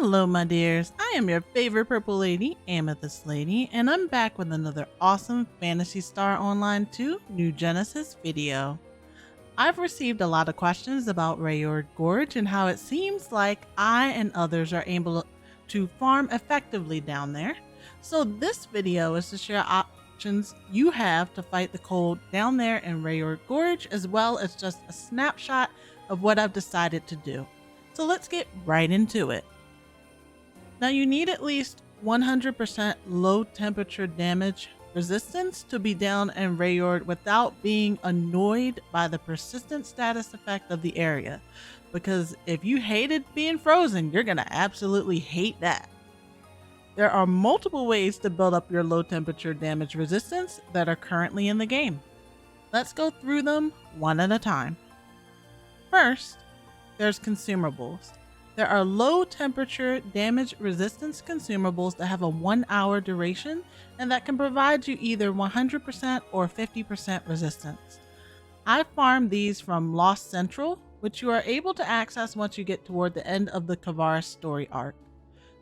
Hello my dears, I am your favorite purple lady, AmethystLady, and I'm back with another awesome Phantasy Star Online 2 New Genesis video. I've received a lot of questions about Rayjord Gorge and how it seems like I and others are able to farm effectively down there. So this video is to share options you have to fight the cold down there in Rayjord Gorge, as well as just a snapshot of what I've decided to do. So let's get right into it. Now you need at least 100% low temperature damage resistance to be down in Rayjord without being annoyed by the persistent status effect of the area. Because if you hated being frozen, you're gonna absolutely hate that. There are multiple ways to build up your low temperature damage resistance that are currently in the game. Let's go through them one at a time. First, there's consumables. There are low temperature damage resistance consumables that have a 1 hour duration and that can provide you either 100% or 50% resistance. I farmed these from Lost Central, which you are able to access once you get toward the end of the Kvaris story arc.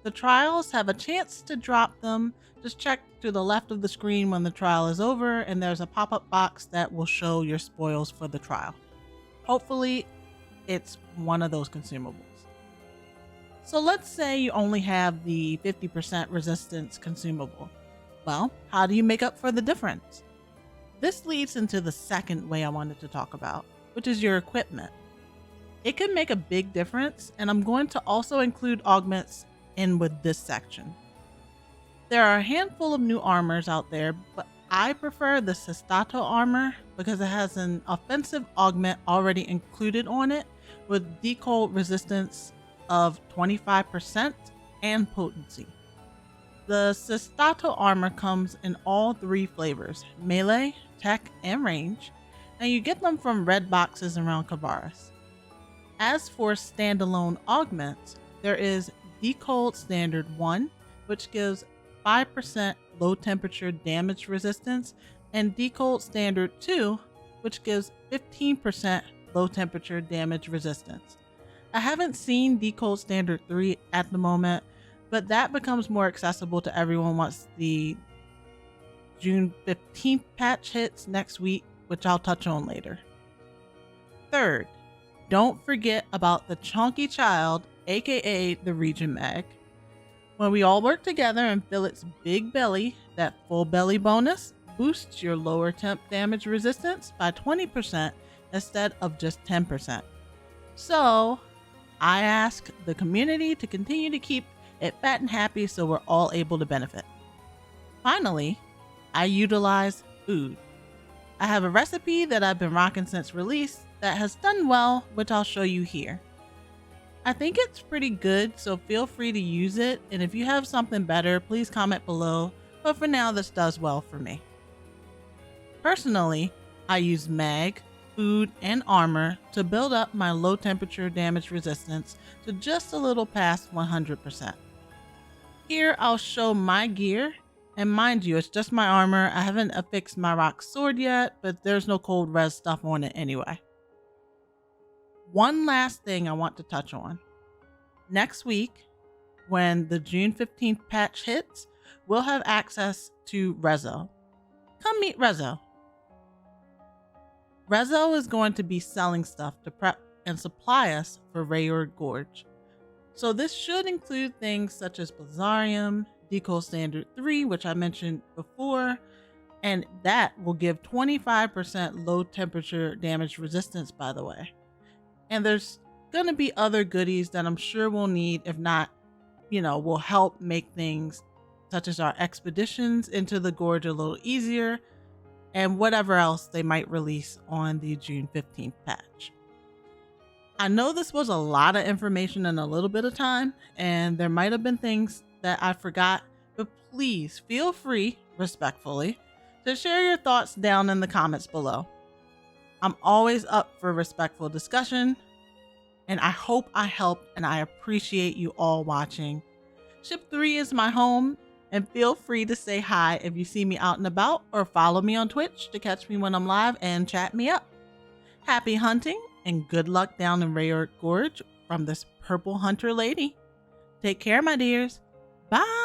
The trials have a chance to drop them. Just check to the left of the screen when the trial is over and there's a pop-up box that will show your spoils for the trial. Hopefully it's one of those consumables. So let's say you only have the 50% resistance consumable. Well, how do you make up for the difference? This leads into the second way I wanted to talk about, which is your equipment. It can make a big difference, and I'm going to also include augments in with this section. There are a handful of new armors out there, but I prefer the Cystato armor because it has an offensive augment already included on it with decold resistance of 25% and potency. The Cystato armor comes in all three flavors, melee, tech, and range, and you get them from red boxes around Kvaris. As for standalone augments, there is Decold Standard 1, which gives 5% low temperature damage resistance, and Decold Standard 2, which gives 15% low temperature damage resistance. I haven't seen Decold Standard 3 at the moment, but that becomes more accessible to everyone once the June 15th patch hits next week, which I'll touch on later. Third, don't forget about the chunky child, aka the Region Mag. When we all work together and fill its big belly, that full belly bonus boosts your lower temp damage resistance by 20% instead of just 10%. So I ask the community to continue to keep it fat and happy so we're all able to benefit. Finally, I utilize food. I have a recipe that I've been rocking since release that has done well, which I'll show you here. I think it's pretty good, so feel free to use it, and if you have something better, please comment below, but for now this does well for me. Personally, I use mag, food, and armor to build up my low temperature damage resistance to just a little past 100%. Here I'll show my gear, and mind you, it's just my armor. I haven't affixed my rock sword yet, but there's no cold res stuff on it anyway. One last thing I want to touch on. Next week, when the June 15th patch hits, we'll have access to Rezo. Come meet Rezo. Rezo is going to be selling stuff to prep and supply us for Rayjord Gorge. So this should include things such as Blizzarium, Decold Standard 3, which I mentioned before, and that will give 25% low temperature damage resistance, by the way. And there's going to be other goodies that I'm sure we'll need, if not, will help make things such as our expeditions into the gorge a little easier, and whatever else they might release on the June 15th patch. I know this was a lot of information in a little bit of time, and there might have been things that I forgot, but please feel free, respectfully, to share your thoughts down in the comments below. I'm always up for respectful discussion, and I hope I helped, and I appreciate you all watching. Ship 3 is my home, and feel free to say hi if you see me out and about, or follow me on Twitch to catch me when I'm live and chat me up. Happy hunting and good luck down in Rayjord Gorge from this purple hunter lady. Take care, my dears. Bye.